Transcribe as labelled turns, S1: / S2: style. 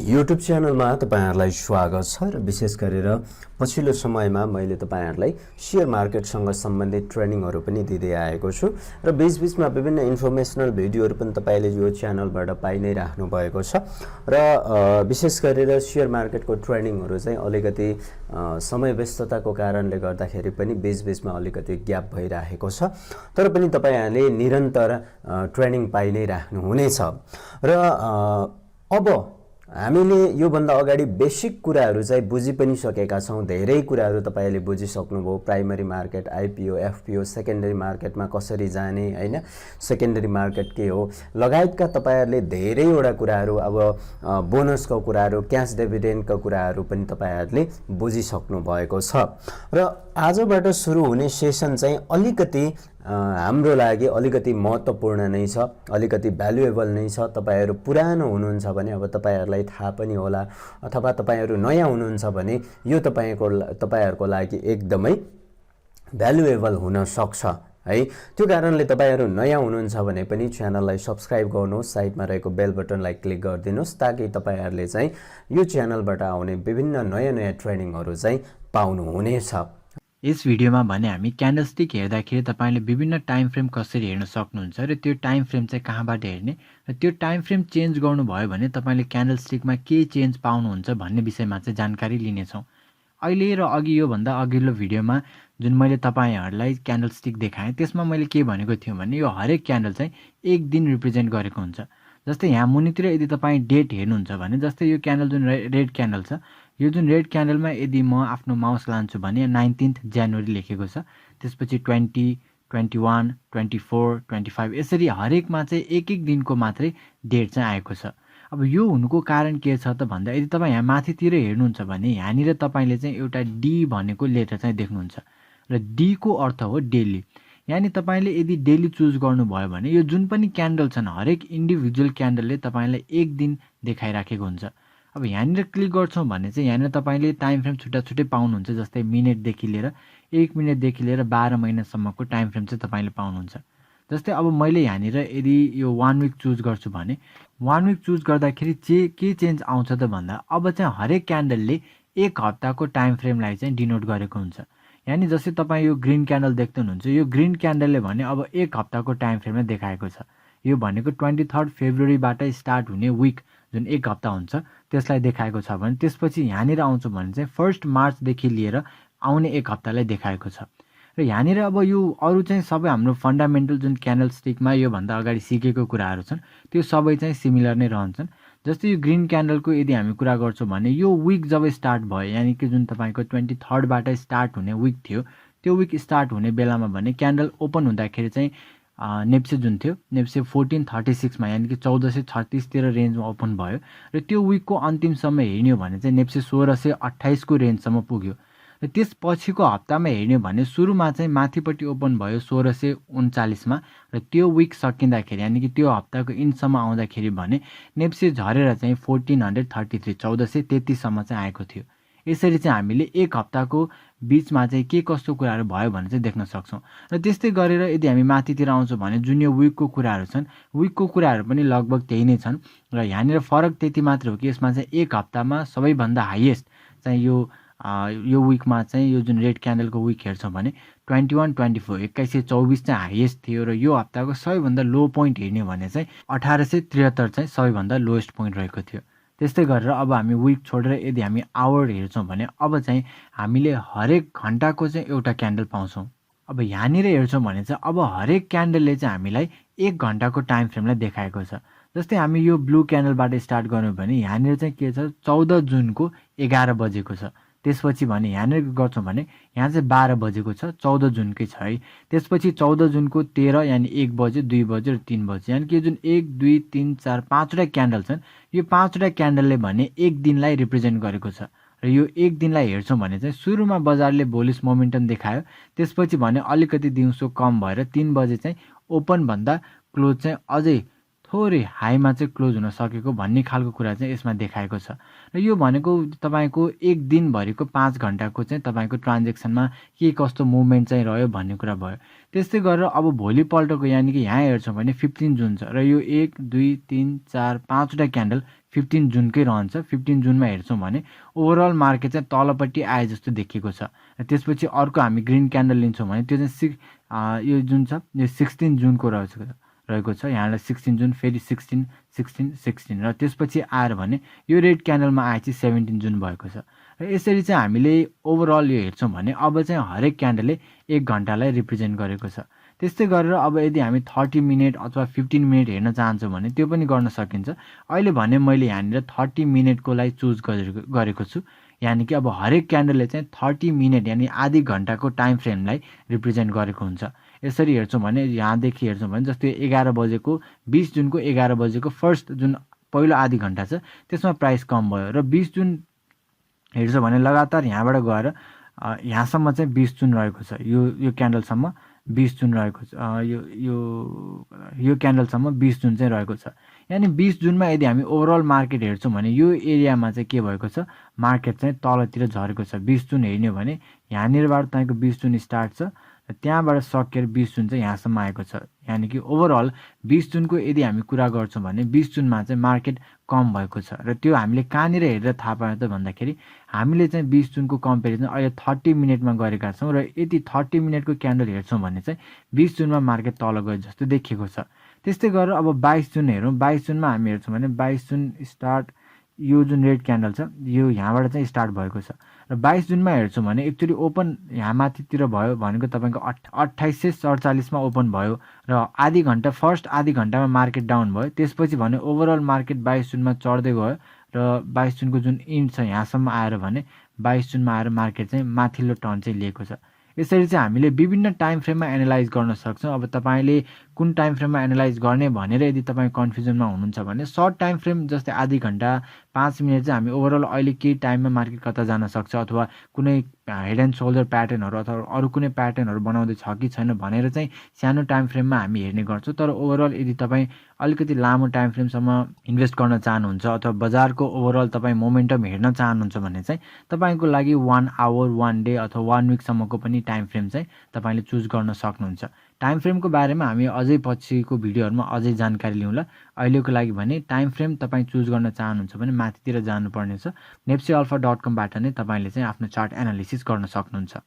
S1: YouTube च्यानलमा तपाईहरुलाई स्वागत छ र विशेष गरेर पछिल्लो समयमा मैले तपाईहरुलाई शेयर मार्केटसँग सम्बन्धित ट्रेनिङहरु पनि दिँदै आएको छु र बीचबीचमा विभिन्न इन्फर्मेसनल भिडियोहरु पनि तपाईले यो च्यानलबाट पाइ नै राख्नु भएको छ र विशेष गरेर शेयर मार्केटको ट्रेनिङहरु चाहिँ अलिकति समय व्यस्तताको कारणले गर्दाखेरि पनि बीचबीचमा अलिकति ग्याप भइरहेको छ तर पनि तपाईहरुले निरन्तर ट्रेनिङ पाइ नै राख्नु हुनेछ र अब हामीले यो भन्दा अगाडि बेसिक कुराहरु चाहिँ बुझि पनि सकेका छौं धेरै कुराहरु तपाईले बुझिसक्नुभयो primary market IPO FPO secondary मार्केटमा कसरी जाने हैन सेकेन्डरी मार्केट के हो लगायतका तपाईहरुले धेरैवटा कुराहरु अब बोनसको कुराहरु क्याश डिभिडेन्डको कुराहरु पनि तपाईहरुले बुझिसक्नु भएको छ र आजबाट सुरु हुने सेसन चाहिँ अलिकति हाम्रो लागि अलिकति महत्त्वपूर्ण नै छ अलिकति भ्यालुएबल नै छ तपाईहरु पुरानो हुनुहुन्छ भने अब तपाईहरुलाई थाहा पनि होला अथवा तपाईहरु नयाँ हुनुहुन्छ भने यो तपाईहरुको लागि एकदमै भ्यालुएबल हुन सक्छ है त्यो कारणले तपाईहरु नयाँ हुनुहुन्छ भने पनि च्यानललाई सब्स्क्राइब गर्नुहोस् साइडमा रहेको बेल बटनलाई क्लिक गरिदिनुहोस् ताकि तपाईहरुले चाहिँ यो च्यानलबाट आउने विभिन्न नयाँ ट्रेनिङहरु चाहिँ पाउनु हुनेछ
S2: यस भिडियोमा भने हामी क्यान्डलस्टिक हेर्दाखेरि तपाईले विभिन्न टाइम फ्रेम कसरी हेर्न सक्नुहुन्छ र त्यो टाइम फ्रेम चाहिँ कहाँबाट हेर्ने र त्यो टाइम फ्रेम चेन्ज गर्नु भयो भने तपाईले क्यान्डलस्टिकमा के चेन्ज पाउनुहुन्छ भन्ने विषयमा चाहिँ जानकारी लिनेछौं अहिले र अघि यो भन्दा अघिल्लो भिडियोमा जुन मैले तपाईहरुलाई क्यान्डलस्टिक देखाएँ त्यसमा मैले के भनेको थिएँ भने यो हरेक क्यान्डल चाहिँ एक दिन रिप्रेजेन्ट गरेको हुन्छ जस्तै यहाँ मुनितिर यदि तपाई डेट हेर्नुहुन्छ भने जस्तै यो क्यान्डल जुन रेड क्यान्डल छ यो जुन रेड क्यान्डलमा यदि म आफ्नो माउस लान्छु भने 19 जनवरी लेखेको छ त्यसपछि 20 21 24 25 यसरी हरेकमा चाहिँ एक दिनको मात्रै डेट चाहिँ आएको छ अब यो हुनुको कारण के छ त भन्दा यदि तपाई यहाँ माथितिर हेर्नुहुन्छ भने यहाँनिर तपाईले चाहिँ एउटा डी भनेको लेटर चाहिँ देख्नुहुन्छ र डी को अर्थ हो डेली यानी तपाईले यदि डेली चुज गर्नुभयो भने यो जुन पनि क्यान्डल छन् हरेक इन्डिभिजुअल क्यान्डलले तपाईलाई एक दिन देखाइराखेको हुन्छ अब यहाँनिर क्लिक गर्छौं भने चाहिँ यहाँनिर तपाईले टाइम फ्रेम छुट्टा छुट्टै पाउनुहुन्छ जस्तै मिनेट देखि लिएर 1 मिनेट देखि लिएर 12 महिनासम्मको टाइम फ्रेम चाहिँ तपाईले पाउनुहुन्छ जस्तै अब मैले यहाँनिर यदि यो 1 वीक चुज गर्छु भने 1 वीक चुज गर्दाखेरि के चेन्ज आउँछ त भन्दा अब चाहिँ हरेक क्यान्डलले एक हप्ताको टाइम फ्रेमलाई चाहिँ डिनोट गरेको हुन्छ यानी जस्तै तपाई यो ग्रीन क्यान्डल देख्दै हुनुहुन्छ यो ग्रीन क्यान्डलले भने अब एक हप्ताको टाइम फ्रेममा देखाएको छ यो भनेको 23 फेब्रुअरीबाट स्टार्ट हुने वीक जुन एक हप्ता हुन्छ त्यसलाई देखाएको छ भने त्यसपछि यहाँनिर आउँछ भने चाहिँ 1 मार्च देखि लिएर आउने एक हप्तालाई देखाएको छ र यहाँनिर अब यो अरु चाहिँ सबै हाम्रो फन्डामेन्टल जुन क्यान्डल स्टिकमा यो भन्दा अगाडि सिकेको कुराहरु छन् त्यो सबै चाहिँ सिमिलर नै रहन्छन् जस्तै यो ग्रीन क्यान्डलको यदि हामी कुरा गर्छौं भने यो वीक जब स्टार्ट भयो यानी कि जुन तपाईको 23 बाट स्टार्ट हुने वीक थियो त्यो वीक स्टार्ट हुने बेलामा भने क्यान्डल ओपन हुँदाखेरि चाहिँ नेप्से जुन थियो नेप्से 1436 मा यानी कि 1436 तिर रेन्जमा ओपन भयो र त्यो वीकको अन्तिमसम्म हेर्ने हो भने चाहिँ नेप्से 1628 को रेन्जसम्म पुग्यो र त्यसपछिको हप्तामा हेर्ने भने सुरुमा चाहिँ माथिपट्टि ओपन भयो 1639 मा र त्यो वीक सकिँदाखेरि यानी कि त्यो हप्ताको इन्डसम्म आउँदाखेरि भने नेप्से झरेर चाहिँ 1433 1433 सम्म चाहिँ आएको थियो यसरी चाहिँ हामीले एक हप्ताको बीचमा चाहिँ के कस्तो कुराहरु भयो भने चाहिँ देख्न सक्छौं र त्यस्तै गरेर यदि हामी माथितिर आउँछौं भने जुन यो वीकको कुराहरु छन् वीकको कुराहरु पनि लगभग त्यही नै छन् र यहाँनिर फरक त्यति मात्र हो कि यसमा चाहिँ एक हप्तामा सबैभन्दा हाईएस्ट चाहिँ यो वीकमा चाहिँ यो जुन रेड क्यान्डलको वीक हेर्छौं भने 21 24 2124 चाहिँ हाईएस्ट थियो र यो हप्ताको सबैभन्दा लो पोइन्ट हेर्ने भने चाहिँ 1873 चाहिँ सबैभन्दा लोएस्ट पोइन्ट रहेको थियो त्यस्तै गरेर अब हामी वीक छोडेर यदि हामी आवर हेर्छौं भने अब चाहिँ हामीले हरेक घण्टाको चाहिँ एउटा क्यान्डल पाउँछौं अब यहाँनिर हेर्छौं भने चाहिँ अब हरेक क्यान्डलले चाहिँ हामीलाई एक घण्टाको टाइम फ्रेमलाई देखाएको छ जस्तै हामी यो ब्लू क्यान्डलबाट स्टार्ट गर्यौं भने यहाँनिर चाहिँ के छ 14 जुनको 11 बजेको छ त्यसपछि भने यहाँनिर गर्छौं भने यहाँ चाहिँ 12 बजेको छ 14 जुनकै छ है त्यसपछि 14 जुनको 13 यानी 1 बजे 2 बजे र 3 बजे यानी कि जुन 1 2 3 4 5 वटा क्यान्डल छन् यो 5 वटा क्यान्डलले भने एक दिनलाई रिप्रेजेन्ट गरेको छ र यो एक दिनलाई हेर्छौं भने चाहिँ सुरुमा बजारले बुलिश मोमेन्टम देखायो त्यसपछि भने अलिकति दिउँसो कम भएर 3 बजे चाहिँ ओपन भन्दा क्लोज चाहिँ अझै थोरै हाईमा चाहिँ क्लोज हुन सकेको भन्ने खालको कुरा चाहिँ यसमा देखाएको छ र यो भनेको तपाईको एक दिन भरिको 5 घण्टाको चाहिँ तपाईको ट्रान्ज्याक्सनमा के कस्तो मुभमेन्ट चाहिँ रह्यो भन्ने कुरा भयो त्यस्तै गरेर अब भोलि पल्टको यानी कि यहाँ हेर्छौं भने 15 जुन छ र यो 1 2 3 4 5 वटा क्यान्डल 15 जुनकै रहन्छ। 15 जुनमा हेर्छौँ भने ओभरअल मार्केट चाहिँ तलपट्टि आए जस्तो देखिएको छ। त्यसपछि अर्को हामी ग्रिन क्यान्डल लिन्छौँ भने त्यो चाहिँ यो जुन छ यो 16 जुनको रहेको छ। यहाँबाट 16 जुन, फेरि 16, 16, 16 र त्यसपछि आएर भने यो रेड क्यान्डलमा आए चाहिँ 17 जुन भएको छ। र यसरी चाहिँ हामीले ओभरअल यो हेर्छौँ भने अब चाहिँ हरेक क्यान्डलले 1 घन्टालाई रिप्रेजेन्ट गरेको छ। त्यस्तै गरेर अब यदि हामी 30 मिनट अथवा 15 मिनट हेर्न चाहन्छौँ भने त्यो पनि गर्न सकिन्छ। अहिले भने मैले यहाँनिर 30 मिनटको लागि चुज गरेको छु। यानि कि अब हरेक क्यान्डलले चाहिँ 30 मिनट यानि आधी घन्टाको टाइम फ्रेमलाई रिप्रेजेन्ट गरेको हुन्छ। यसरी हेर्छौँ भने यहाँदेखि हेर्छौँ भने जस्तै 11 बजेको 20 जुनको 11 बजेको फर्स्ट जुन पहिलो आधी घन्टा छ त्यसमा प्राइस कम भयो र 20 जुन हेर्छौँ भने लगातार यहाँबाट गएर यहाँसम्म चाहिँ 20 जुन रहेको छ। यो क्यान्डलसम्म 20 जुन रहेको छ। यो क्यान्डलसम्म 20 जुन चाहिँ रहेको छ। यानि 20 जुनमा यदि हामी ओभरअल मार्केट हेर्छौँ भने यो एरियामा चाहिँ के भएको छ, मार्केट चाहिँ तलतिर झरेको छ। 20 जुन हेर्ने हो भने यहाँनिरबाट तपाईँको 20 जुन स्टार्ट छ र त्यहाँबाट सकेर 20 जुन चाहिँ यहाँसम्म आएको छ। यानि कि ओभरअल 20 जुनको यदि हामी कुरा गर्छौँ भने 20 जुनमा चाहिँ मार्केट कम भएको छ। र त्यो हामीले कहाँनिर हेरेर थाहा पायौँ त भन्दाखेरि हामीले चाहिँ 20 जुनको कम्पेरिजन अहिले 30 मिनटमा गरेका छौँ र यदि 30 मिनटको क्यान्डल हेर्छौँ भने चाहिँ 20 जुनमा मार्केट तल गयो जस्तो देखिएको छ। त्यस्तै गरेर अब 22 जुन हेरौँ। 22 जुनमा हामी हेर्छौँ भने 22 जुन स्टार्ट, यो जुन रेड क्यान्डल छ यो यहाँबाट चाहिँ स्टार्ट भएको छ र 22 जुनमा हेर्छौँ भने एक्चुअली ओपन यहाँ माथितिर भयो भनेको तपाईँको 2847मा ओपन भयो र आधी घन्टा फर्स्ट आधी घन्टामा मार्केट डाउन भयो। त्यसपछि भने ओभरअल मार्केट 22 जुनमा चढ्दै गयो र 22 जुनको जुन इन्ड छ यहाँसम्म आएर भने 22 जुनमा आएर मार्केट चाहिँ माथिल्लो टर्न चाहिँ लिएको छ। यसरी चाहिँ हामीले विभिन्न टाइम फ्रेममा एनालाइज गर्न सक्छौँ। अब तपाईँले कुन टाइम फ्रेममा एनालाइज गर्ने भनेर यदि तपाईँ कन्फ्युजनमा हुनुहुन्छ भने सर्ट टाइम फ्रेम जस्तै आधी घन्टा 5 मिनट चाहिँ हामी ओभरअल अहिले केही टाइममा मार्केट कता जान सक्छ अथवा कुनै हेड एन्ड सोल्डर प्याटर्नहरू अथवा अरू कुनै प्याटर्नहरू बनाउँदैछ कि छैन भनेर चाहिँ सानो टाइम फ्रेममा हामी हेर्ने गर्छौँ। तर ओभरअल यदि तपाईँ अलिकति लामो टाइम फ्रेमसम्म इन्भेस्ट गर्न चाहनुहुन्छ अथवा बजारको ओभरअल तपाईँ मोमेन्टम हेर्न चाहनुहुन्छ भने चाहिँ तपाईँको लागि 1 आवर, 1 डे अथवा 1 विकसम्मको पनि टाइम फ्रेम चाहिँ तपाईँले चुज गर्न सक्नुहुन्छ। टाइम फ्रेमको बारेमा हामी अझै पछिको भिडियोहरूमा अझै जानकारी लिउँला। अहिलेको लागि भने टाइम फ्रेम तपाईँ चुज गर्न चाहनुहुन्छ भने माथितिर जानुपर्नेछ। nepsialpha.com बाट नै तपाईँले चाहिँ आफ्नो चार्ट एनालिसिस गर्न सक्नुहुन्छ।